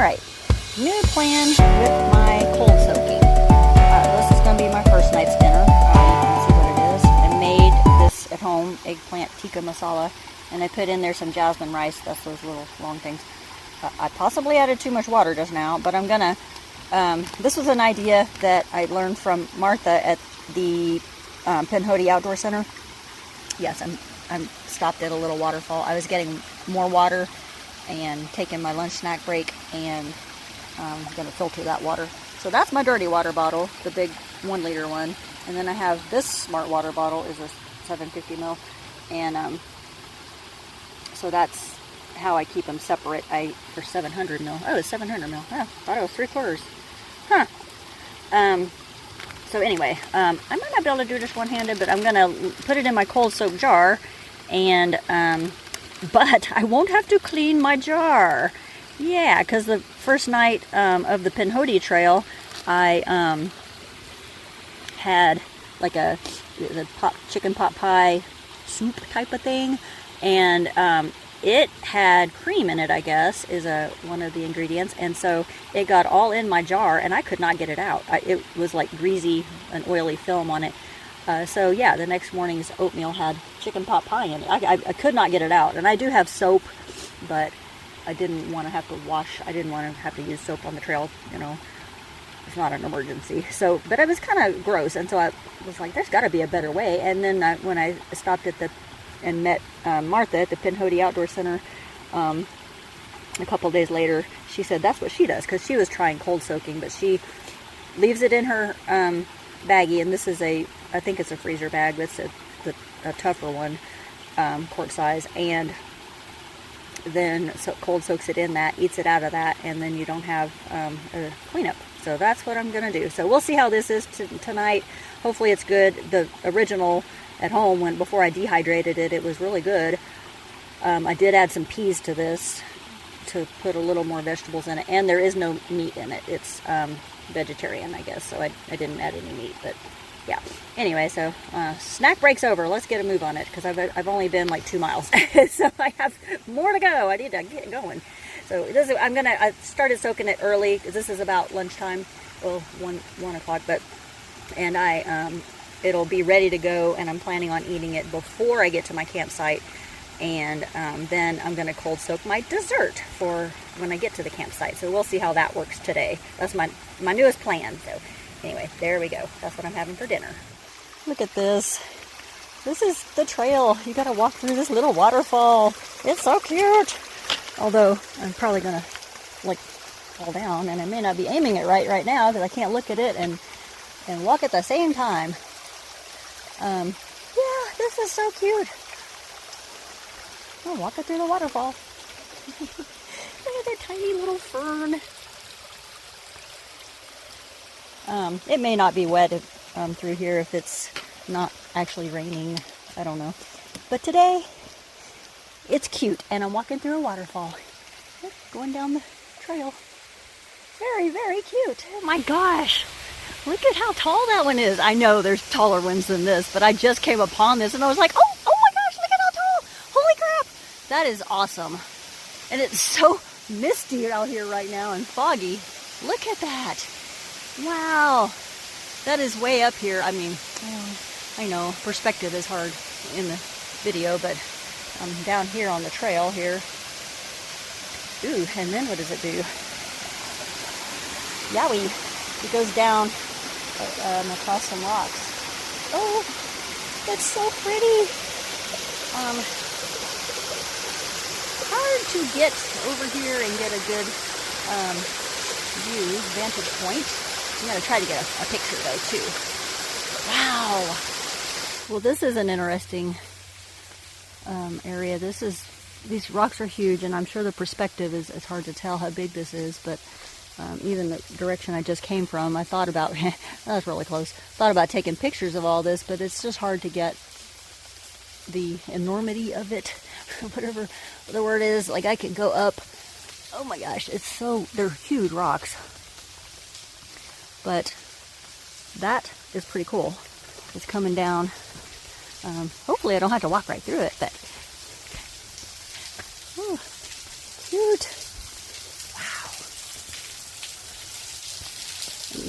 Alright, new plan with my cold soaking. This is going to be my first night's dinner. You can see what it is. I made this at home, eggplant tikka masala, and I put in there some jasmine rice. That's those little long things. I possibly added too much water just now, but I'm going to, this was an idea that I learned from Martha at the Pinhoti Outdoor Center. Yes, I'm stopped at a little waterfall. I was getting more water and taking my lunch snack break, and I'm going to filter that water. So that's my dirty water bottle, the big 1 liter one. And then I have this smart water bottle, is a 750 ml. And so that's how I keep them separate. For 700 ml. Oh, it's 700 ml. Oh, I thought it was 3/4. Huh. So anyway, I might not be able to do this one-handed, but I'm going to put it in my cold soak jar, and but I won't have to clean my jar. Yeah, because the first night of the Pinhoti Trail, I had like the chicken pot pie soup type of thing, and it had cream in it, I guess, is one of the ingredients, and so it got all in my jar, and I could not get it out. It was like greasy and oily film on it. So yeah, the next morning's oatmeal had chicken pot pie in it. I could not get it out, and I do have soap, but I didn't want to have to wash. I didn't want to have to use soap on the trail, you know. It's not an emergency. So, but it was kind of gross, and so I was like, there's got to be a better way. And then when I stopped at and met Martha at the Pinhoti Outdoor Center a couple days later, she said that's what she does, because she was trying cold soaking, but she leaves it in her baggie, and this is I think it's a freezer bag, but it's a tougher one, quart size, and then cold soaks it in that, eats it out of that, and then you don't have a cleanup. So that's what I'm going to do. So we'll see how this is tonight. Hopefully it's good. The original at home, before I dehydrated it, it was really good. I did add some peas to this to put a little more vegetables in it, and there is no meat in it. It's vegetarian, I guess, so I didn't add any meat, but yeah. Anyway, so snack break's over. Let's get a move on it, because I've only been like 2 miles, so I have more to go. I need to get going. So I started soaking it early, because this is about lunchtime, well, 1 o'clock, and it'll be ready to go, and I'm planning on eating it before I get to my campsite, and then I'm going to cold soak my dessert for when I get to the campsite. So we'll see how that works today. That's my newest plan. So anyway, there we go. That's what I'm having for dinner. Look at this. This is the trail. You got to walk through this little waterfall. It's so cute. Although I'm probably going to fall down, and I may not be aiming it right now, because I can't look at it and walk at the same time. Yeah, this is so cute. I'm walking through the waterfall. Look at that tiny little fern. It may not be wet through here if it's not actually raining. I don't know. But today, it's cute, and I'm walking through a waterfall. Going down the trail. Very, very cute. Oh my gosh. Look at how tall that one is. I know there's taller ones than this, but I just came upon this, and I was like, oh my gosh, look at how tall. Holy crap. That is awesome. And it's so misty out here right now and foggy. Look at that. Wow. That is way up here. I mean, I know perspective is hard in the video, but I'm down here on the trail here. Ooh, and then what does it do? Yowie. It goes down across some rocks. Oh, that's so pretty. Hard to get over here and get a good vantage point. I'm going to try to get a picture though too. Wow. Well, this is an interesting area. These rocks are huge, and I'm sure the perspective is hard to tell how big this is, but even the direction I just came from, I thought about, that was really close, thought about taking pictures of all this, but it's just hard to get the enormity of it, whatever the word is. Like, I could go up, oh my gosh, they're huge rocks. But that is pretty cool. It's coming down. Hopefully I don't have to walk right through it, but cute. Wow.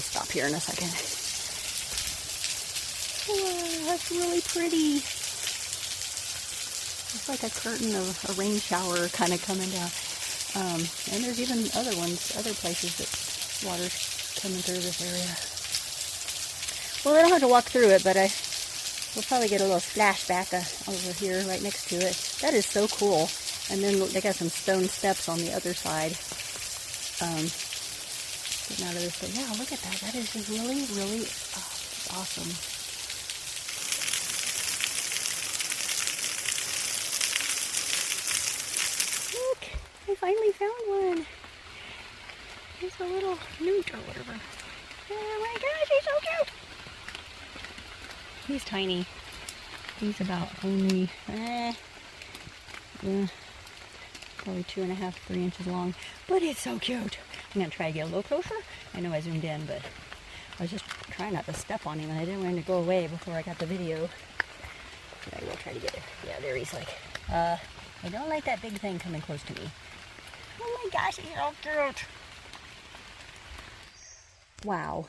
stop here in a second. Oh, that's really pretty. It's like a curtain of a rain shower kind of coming down. And there's even other ones, other places that water's coming through this area. Well, I don't have to walk through it, but we'll probably get a little splashback over here right next to it. That is so cool. And then they got some stone steps on the other side. Getting out of this, but yeah, look at that. That is just really, really awesome. Look, I finally found one. It's a little newt or whatever. Oh my gosh, he's so cute. He's tiny. He's about only probably 2.5, 3 inches long, but it's so cute. I'm gonna try to get a little closer. I know I zoomed in, but I was just trying not to step on him, and I didn't want him to go away before I got the video. But I will try to get it. Yeah, there he's like. I don't like that big thing coming close to me. Oh my gosh, he's so cute. Wow,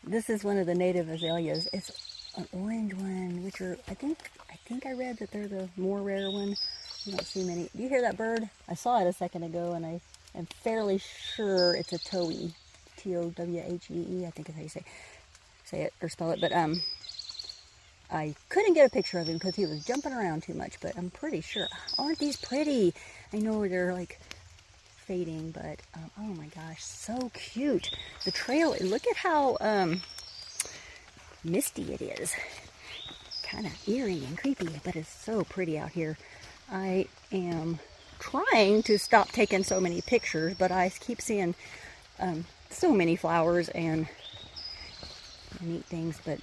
this is one of the native azaleas. It's an orange one, which are I think I read that they're the more rare one. You don't see many. Do you hear that bird? I saw it a second ago, and I am fairly sure it's a towhee. T-O-W-H-E-E, I think is how you say it or spell it. But I couldn't get a picture of him because he was jumping around too much. But I'm pretty sure. Aren't these pretty? I know they're like fading, but oh my gosh, so cute. The trail. Look at how misty it is. Kind of eerie and creepy, but it's so pretty out here. I am trying to stop taking so many pictures, but I keep seeing so many flowers and neat things, but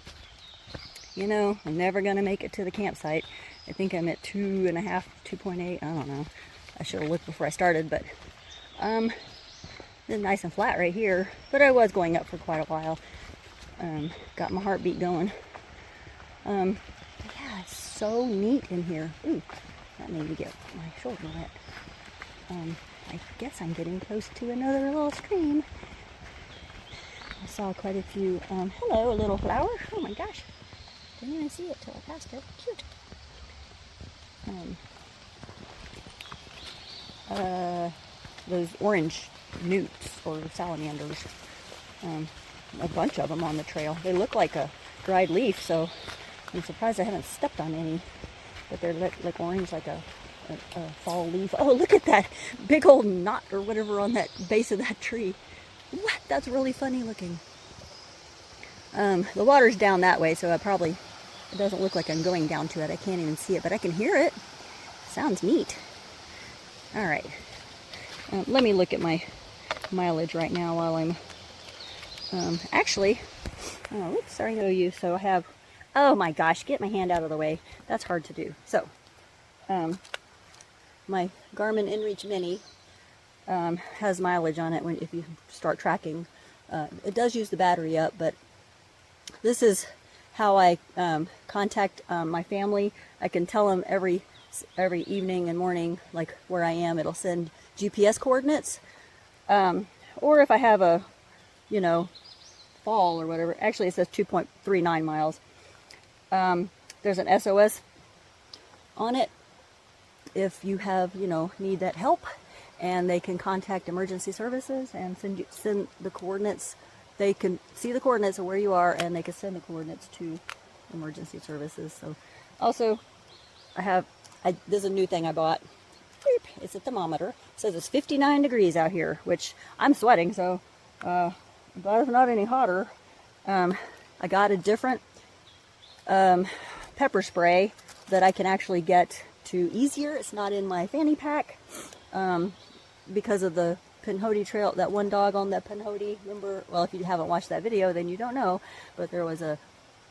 you know, I'm never gonna make it to the campsite. I think I'm at 2.5, 2.8, I don't know. I should have looked before I started, but it's nice and flat right here, but I was going up for quite a while. Got my heartbeat going. Yeah, it's so neat in here. Ooh, that made me get my shoulder wet. I guess I'm getting close to another little stream. I saw quite a few, hello, a little flower. Oh my gosh. Didn't even see it till I passed it. Cute. Those orange newts or salamanders. A bunch of them on the trail. They look like a dried leaf, so I'm surprised I haven't stepped on any. But they're like orange, like a fall leaf. Oh, look at that big old knot or whatever on that base of that tree. What? That's really funny looking. The water's down that way, so it doesn't look like I'm going down to it. I can't even see it, but I can hear it. Sounds neat. All right. Let me look at my mileage right now while I'm actually, oh, oops, sorry, no use. So I have, oh my gosh, get my hand out of the way. That's hard to do. So, my Garmin InReach Mini has mileage on it if you start tracking. It does use the battery up, but this is how I contact my family. I can tell them every evening and morning, like where I am. It'll send GPS coordinates. Or if I have a, you know, fall or whatever. Actually, it says 2.39 miles. There's an SOS on it if you have, you know, need that help, and they can contact emergency services and send the coordinates. They can see the coordinates of where you are, and they can send the coordinates to emergency services. So also this is a new thing I bought. It's a thermometer. It says it's 59 degrees out here, which I'm sweating, so but it's not any hotter. I got a different pepper spray that I can actually get to easier. It's not in my fanny pack because of the Foothills Trail, that one dog on that Foothills. Remember, well, if you haven't watched that video, then you don't know, but there was a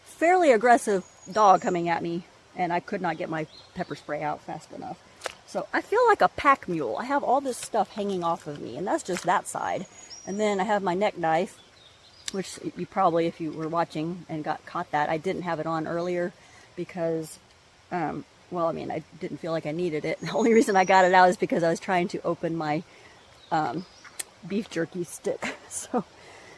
fairly aggressive dog coming at me, and I could not get my pepper spray out fast enough. So I feel like a pack mule. I have all this stuff hanging off of me, and that's just that side. And then I have my neck knife, which you probably, if you were watching and caught that, I didn't have it on earlier because, well, I mean, I didn't feel like I needed it. The only reason I got it out is because I was trying to open my beef jerky stick. So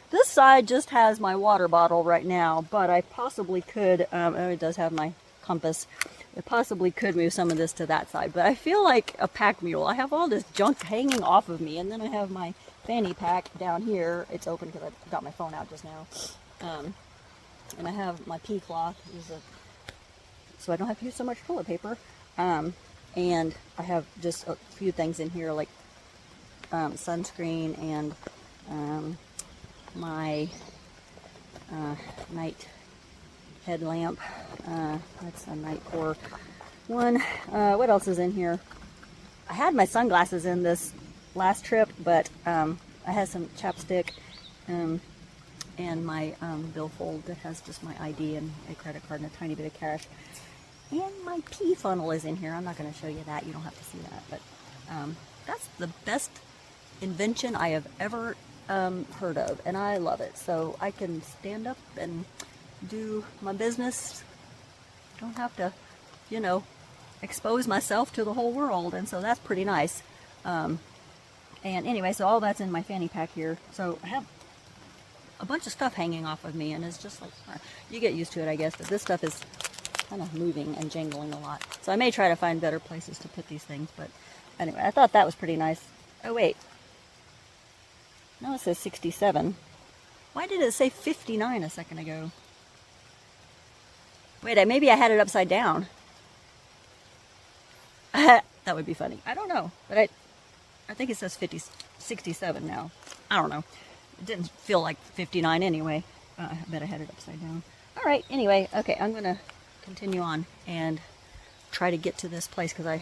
This side just has my water bottle right now, but I possibly could, oh, it does have my compass. I possibly could move some of this to that side, but I feel like a pack mule. I have all this junk hanging off of me, and then I have my fanny pack down here. It's open because I got my phone out just now. And I have my pea cloth, so I don't have to use so much toilet paper. And I have just a few things in here like sunscreen and my night headlamp. That's a night core one. What else is in here? I had my sunglasses in this last trip, but I had some chapstick and my billfold that has just my ID and a credit card and a tiny bit of cash. And my pea funnel is in here. I'm not going to show you that. You don't have to see that. But that's the best invention I have ever heard of, and I love it. So I can stand up and do my business. Don't have to, you know, expose myself to the whole world, and so that's pretty nice. And anyway, so all that's in my fanny pack here. So I have a bunch of stuff hanging off of me, and it's just like, you get used to it, I guess, but this stuff is kind of moving and jangling a lot. So I may try to find better places to put these things, but anyway, I thought that was pretty nice. Oh wait, no, it says 67. Why did it say 59 a second ago? Wait, maybe I had it upside down. That would be funny. I don't know, but I think it says 67 now. I don't know. It didn't feel like 59 anyway. I bet I had it upside down. All right, anyway, okay, I'm going to continue on and try to get to this place because I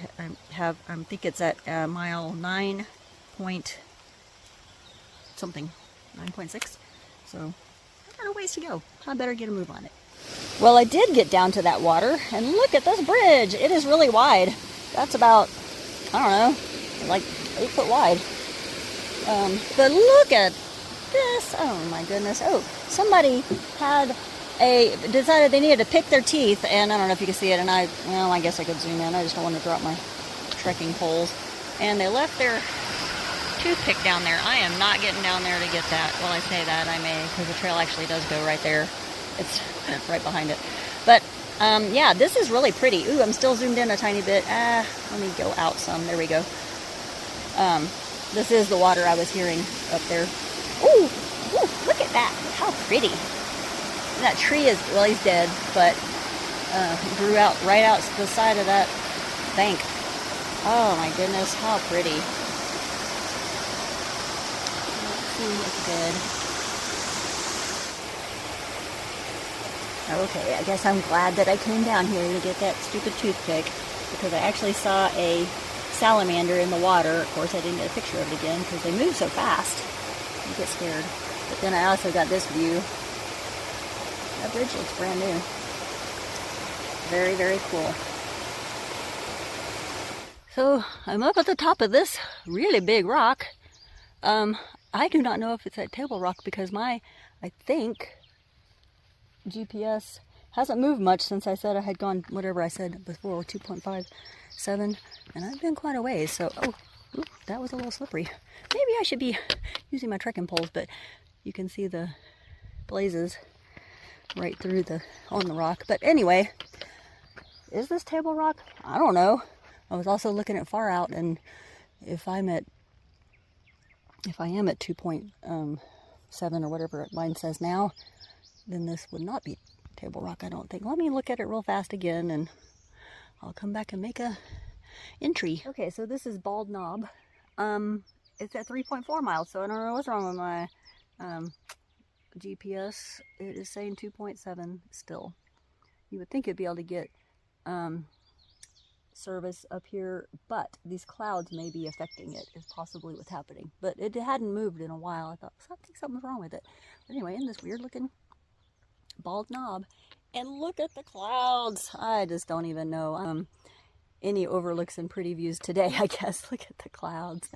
think it's at mile 9 point something, 9.6. So I got a ways to go. I better get a move on it. Well, I did get down to that water, and look at this bridge. It is really wide. That's about, I don't know, like 8 foot wide. But look at this. Oh my goodness. Oh, somebody decided they needed to pick their teeth, and I don't know if you can see it, and I guess I could zoom in. I just don't want to drop my trekking poles. And they left their toothpick down there. I am not getting down there to get that. Well, I say that, I may, because the trail actually does go right there. It's right behind it. But yeah, this is really pretty. Ooh, I'm still zoomed in a tiny bit. Let me go out some. There we go. This is the water I was hearing up there. Ooh, look at that. How pretty. That tree is, well, he's dead, but grew out right out the side of that bank. Oh my goodness, how pretty. It's good. Okay, I guess I'm glad that I came down here to get that stupid toothpick, because I actually saw a salamander in the water. Of course, I didn't get a picture of it again because they move so fast. You get scared. But then I also got this view. That bridge looks brand new. Very, very cool. So I'm up at the top of this really big rock. I do not know if it's at Table Rock because I think GPS hasn't moved much since I said I had gone whatever I said before, 2.57, and I've been quite a ways. So, ooh, that was a little slippery. Maybe I should be using my trekking poles, but you can see the blazes right through on the rock. But anyway, is this Table Rock? I don't know. I was also looking at far out, and if I am at 2.7 or whatever mine says now, then this would not be Table Rock, I don't think. Let me look at it real fast again, and I'll come back and make a entry. Okay, so this is Bald Knob. It's at 3.4 miles, so I don't know what's wrong with my GPS. It is saying 2.7 still. You would think it'd be able to get service up here, but these clouds may be affecting it, is possibly what's happening. But it hadn't moved in a while. I thought, I think something's wrong with it. But anyway, in this weird looking Bald Knob, and look at the clouds. I just don't even know any overlooks and pretty views today, I guess. Look at the clouds.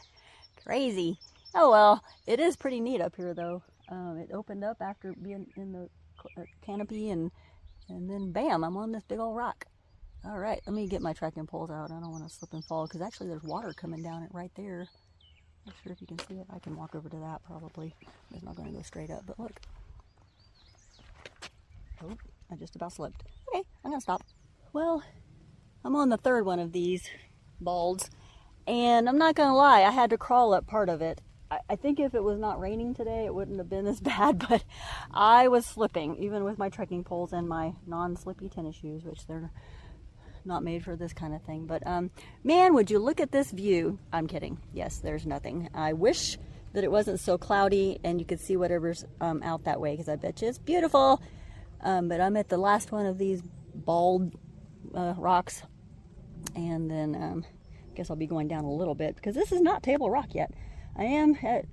Crazy. Oh well, it is pretty neat up here though. It opened up after being in the canopy, and then bam, I'm on this big old rock. All right, let me get my trekking poles out. I don't want to slip and fall, because actually there's water coming down it right there. Not sure if you can see it. I can walk over to that probably. It's not going to go straight up, but look. Oh, I just about slipped. Okay, I'm gonna stop. Well, I'm on the third one of these balds, and I'm not gonna lie, I had to crawl up part of it. I think if it was not raining today, it wouldn't have been as bad, but I was slipping, even with my trekking poles and my non-slippy tennis shoes, which they're not made for this kind of thing. But man, would you look at this view. I'm kidding. Yes, there's nothing. I wish that it wasn't so cloudy and you could see whatever's out that way, because I bet you it's beautiful. But I'm at the last one of these bald rocks, and then I guess I'll be going down a little bit, because this is not Table Rock yet. I am at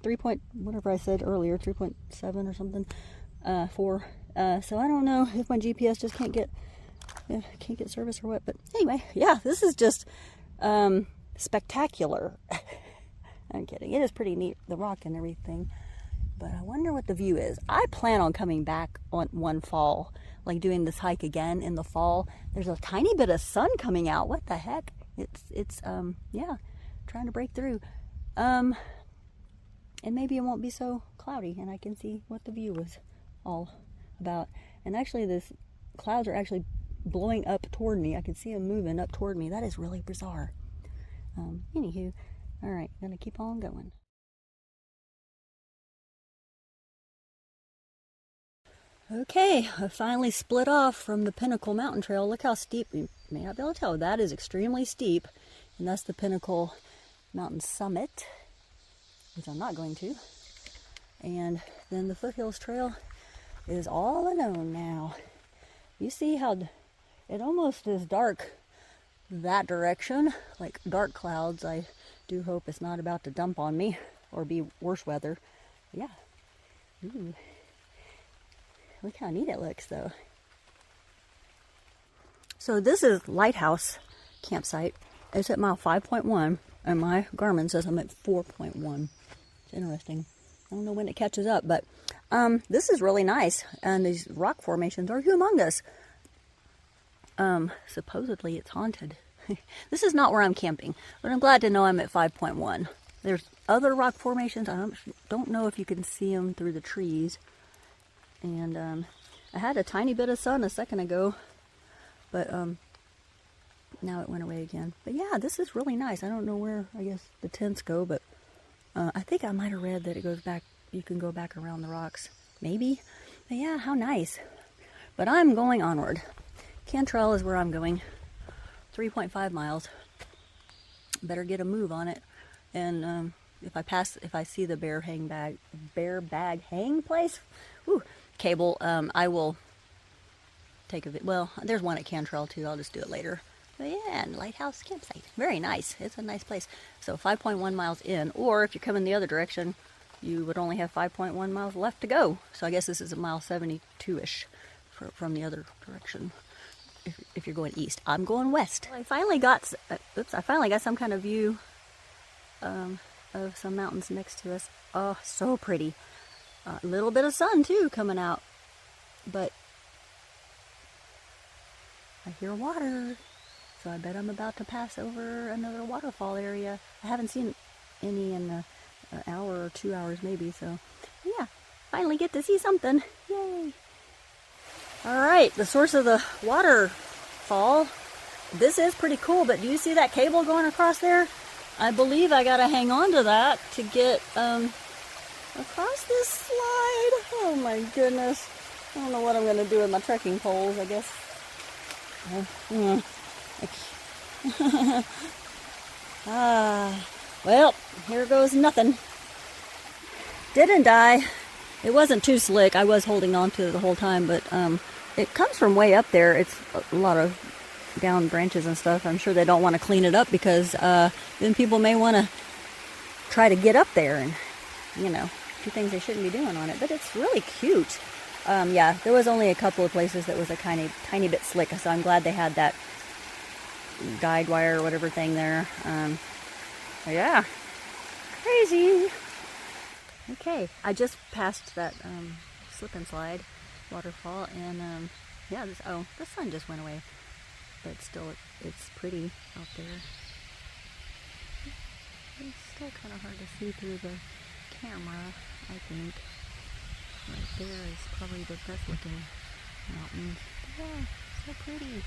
3 point, whatever I said earlier, 3.7 or something, 4. So I don't know if my GPS just can't get service or what. But anyway, yeah, this is just spectacular. I'm kidding. It is pretty neat, the rock and everything. But I wonder what the view is. I plan on coming back on one fall, like doing this hike again in the fall. There's a tiny bit of sun coming out. What the heck? It's yeah, trying to break through. And maybe it won't be so cloudy, and I can see what the view is all about. And actually, this clouds are actually blowing up toward me. I can see them moving up toward me. That is really bizarre. Anywho, all right, gonna keep on going. Okay, I finally split off from the Pinnacle Mountain Trail. Look how steep. You may not be able to tell. That is extremely steep. And that's the Pinnacle Mountain Summit, which I'm not going to. And then the Foothills Trail is all alone now. You see how it almost is dark that direction, like dark clouds. I do hope it's not about to dump on me or be worse weather. Yeah. Ooh. Look how neat it looks, though. So this is Lighthouse campsite. It's at mile 5.1, and my Garmin says I'm at 4.1. It's interesting. I don't know when it catches up, but this is really nice, and these rock formations are humongous. Supposedly it's haunted. This is not where I'm camping, but I'm glad to know I'm at 5.1. There's other rock formations. I don't know if you can see them through the trees. And I had a tiny bit of sun a second ago, but now it went away again. But yeah, this is really nice. I don't know where, I guess, the tents go, but I think I might have read that it goes back, you can go back around the rocks. Maybe. But yeah, how nice. But I'm going onward. Cantrell is where I'm going. 3.5 miles. Better get a move on it. And if I see the bear bag hang place, whew, cable, I will take a video. Well, there's one at Cantrell too. I'll just do it later. But yeah, and Lighthouse campsite. Very nice. It's a nice place. So 5.1 miles in, or if you're coming the other direction, you would only have 5.1 miles left to go. So I guess this is a mile 72-ish from the other direction. If you're going east, I'm going west. Well, I finally got some kind of view of some mountains next to us. Oh, so pretty. A little bit of sun too coming out, but I hear water, so I bet I'm about to pass over another waterfall area. I haven't seen any in an hour or 2 hours maybe, so yeah, finally get to see something. Yay! All right, the source of the waterfall. This is pretty cool, but do you see that cable going across there? I believe I gotta hang on to that to get across this slide. Oh my goodness. I don't know what I'm gonna do with my trekking poles, I guess. Well, here goes nothing. Didn't die. It wasn't too slick. I was holding on to it the whole time, but it comes from way up there. It's a lot of down branches and stuff. I'm sure they don't want to clean it up, because then people may want to try to get up there and, you know, do things they shouldn't be doing on it. But it's really cute. Yeah, there was only a couple of places that was a tiny bit slick, so I'm glad they had that guide wire or whatever thing there. Yeah, crazy. Okay, I just passed that slip and slide waterfall, and yeah, the sun just went away, but still it's pretty out there. It's still kind of hard to see through the camera, I think. Right there is probably the best looking mountain. Yeah, so pretty.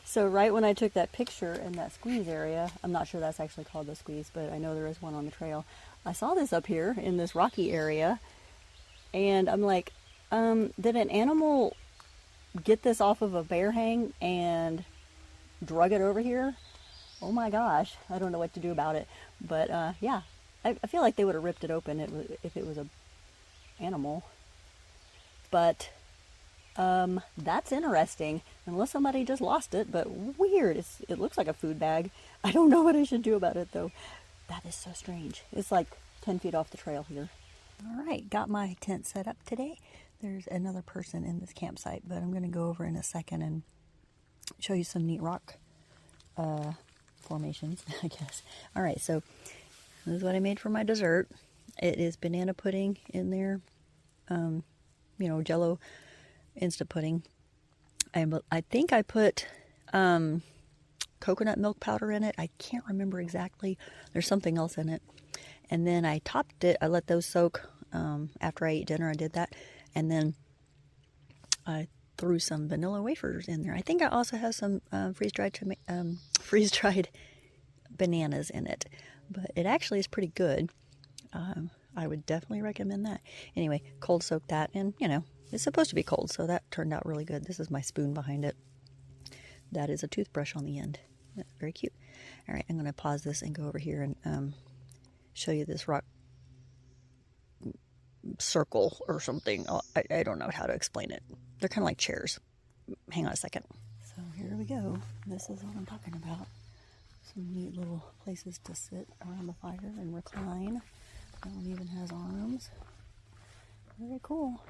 So right when I took that picture in that squeeze area, I'm not sure that's actually called the squeeze, but I know there is one on the trail. I saw this up here in this rocky area, and I'm like, did an animal get this off of a bear hang and drug it over here? Oh my gosh, I don't know what to do about it. But yeah, I feel like they would have ripped it open if it was a animal. But that's interesting. Unless somebody just lost it, but weird. It looks like a food bag. I don't know what I should do about it though. That is so strange. It's like 10 feet off the trail here. All right, got my tent set up today. There's another person in this campsite, but I'm going to go over in a second and show you some neat rock formations, I guess. All right, so this is what I made for my dessert. It is banana pudding in there, you know, Jello instant pudding. I think I put coconut milk powder in it. I can't remember exactly. There's something else in it. And then I topped it. I let those soak after I ate dinner. I did that. And then I threw some vanilla wafers in there. I think I also have some freeze-dried bananas in it. But it actually is pretty good. I would definitely recommend that. Anyway, cold soak that. And, you know, it's supposed to be cold, so that turned out really good. This is my spoon behind it. That is a toothbrush on the end. That's very cute. All right, I'm going to pause this and go over here and show you this rock circle or something. Oh, I don't know how to explain it. They're kind of like chairs. Hang on a second. So here we go. This is what I'm talking about. Some neat little places to sit around the fire and recline. That one even has arms. Very cool.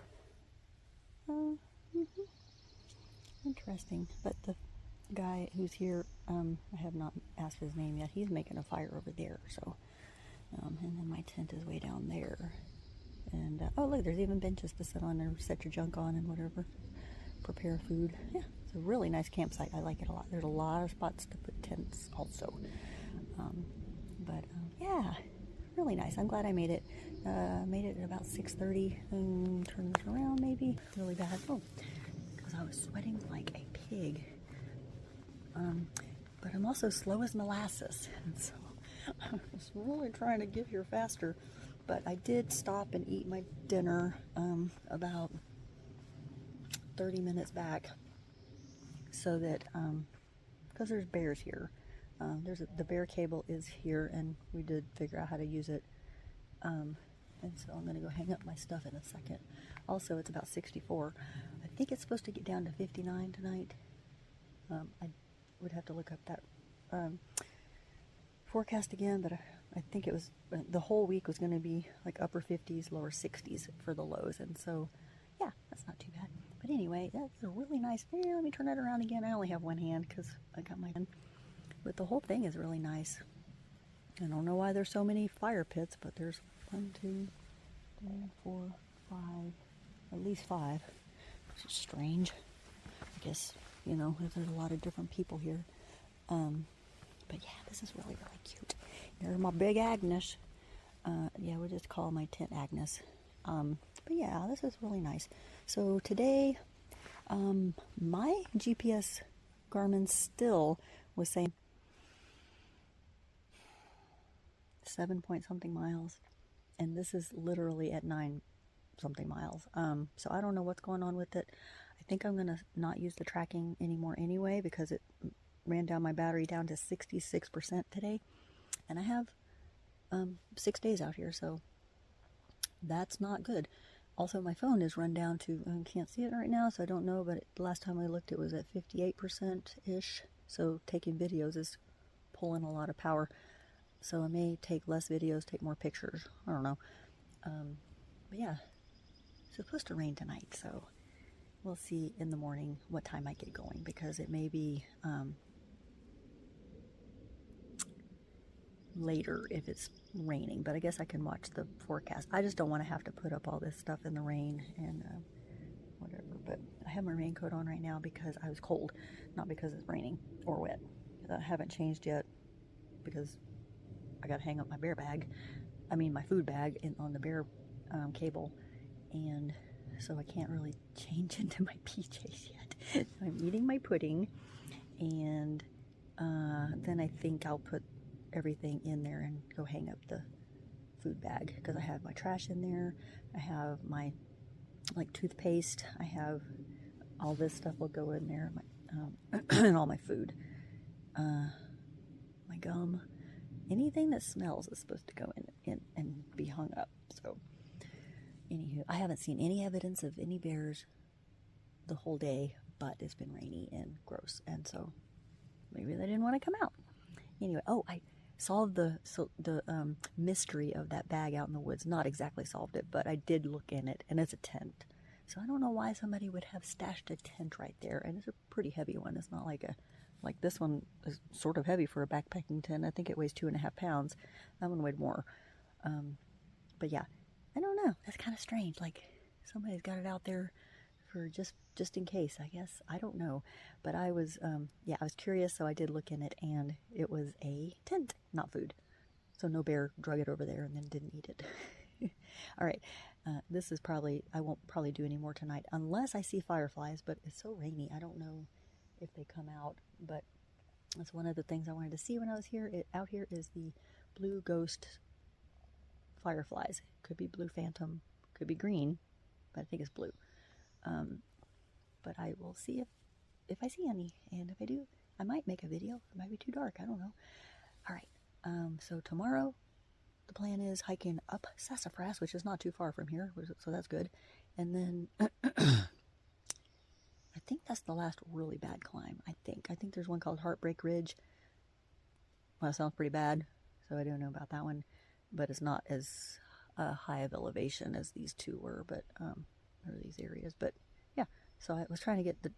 Interesting. But the guy who's here, I have not asked his name yet. He's making a fire over there. So, and then my tent is way down there. And oh look, there's even benches to sit on and set your junk on and whatever. Prepare food. Yeah, it's a really nice campsite. I like it a lot. There's a lot of spots to put tents also. Yeah, really nice. I'm glad I made it. Made it at about 6:30 and turned this around maybe. Really bad. Oh, because I was sweating like a pig. But I'm also slow as molasses. And so I was really trying to get here faster. But I did stop and eat my dinner about 30 minutes back, so that because there's bears here. The bear cable is here, and we did figure out how to use it. And so I'm going to go hang up my stuff in a second. Also, it's about 64. I think it's supposed to get down to 59 tonight. I would have to look up that forecast again, but I think it was the whole week was going to be like upper 50s, lower 60s for the lows, and so yeah, that's not too bad. But anyway, that's a really nice. Let me turn that around again. I only have one hand because I got my hand, but the whole thing is really nice. I don't know why there's so many fire pits, but there's 1, 2, 3, 4, 5, at least 5. Which is strange. I guess, you know, there's a lot of different people here. But yeah, this is really, really cute. There's my big Agnes. Yeah, we'll just call my tent Agnes. But yeah, this is really nice. So today, my GPS Garmin still was saying 7 point something miles, and this is literally at 9 something miles. So I don't know what's going on with it. I think I'm gonna not use the tracking anymore anyway, because it ran down my battery down to 66% today, and I have 6 days out here, so that's not good. Also, my phone is run down to, I can't see it right now, so I don't know, but the last time I looked it was at 58%-ish, so taking videos is pulling a lot of power. So I may take less videos, take more pictures. I don't know. But yeah, it's supposed to rain tonight, so we'll see in the morning what time I get going, because it may be later if it's raining. But I guess I can watch the forecast. I just don't want to have to put up all this stuff in the rain and whatever. But I have my raincoat on right now because I was cold, not because it's raining or wet. I haven't changed yet because I got to hang up my bear bag. I mean my food bag on the bear cable, and so I can't really change into my PJs yet. So I'm eating my pudding, and then I think I'll put everything in there and go hang up the food bag, because I have my trash in there. I have my like toothpaste. I have all this stuff will go in there. My and all my food, my gum, anything that smells is supposed to go in and be hung up. So anywho, I haven't seen any evidence of any bears the whole day, but it's been rainy and gross, and so maybe they didn't want to come out. Anyway, oh, I solved the mystery of that bag out in the woods. Not exactly solved it, but I did look in it, and it's a tent. So I don't know why somebody would have stashed a tent right there, and it's a pretty heavy one. It's not like this one is sort of heavy for a backpacking tent. I think it weighs 2.5 pounds. That one weighed more. But yeah, I don't know. That's kind of strange. Like somebody's got it out there for just in case, I guess. I don't know. But I was, I was curious, so I did look in it, and it was a tent, not food. So no bear drug it over there and then didn't eat it. All right. This is I won't probably do any more tonight unless I see fireflies, but it's so rainy. I don't know if they come out, but that's one of the things I wanted to see when I was here. Out here is the blue ghost fireflies. Could be blue phantom, could be green, but I think it's blue. But I will see if I see any, and if I do, I might make a video. It might be too dark, I don't know. All right, so tomorrow the plan is hiking up Sassafras, which is not too far from here, so that's good. And then I think that's the last really bad climb. I think there's one called Heartbreak Ridge. Well, that sounds pretty bad, so I don't know about that one, but it's not as high of elevation as these two were, but or these areas. But yeah, so I was trying to get the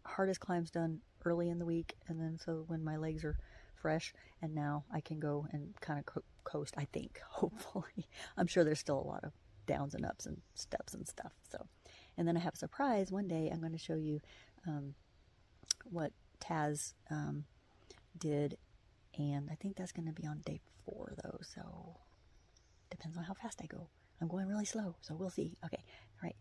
hardest climbs done early in the week, and then so when my legs are fresh, and now I can go and kind of coast, I think, hopefully. I'm sure there's still a lot of downs and ups and steps and stuff. So, and then I have a surprise one day. I'm going to show you what Taz did, and I think that's going to be on day 4 though, so depends on how fast I go. I'm going really slow, so we'll see. Okay, all right,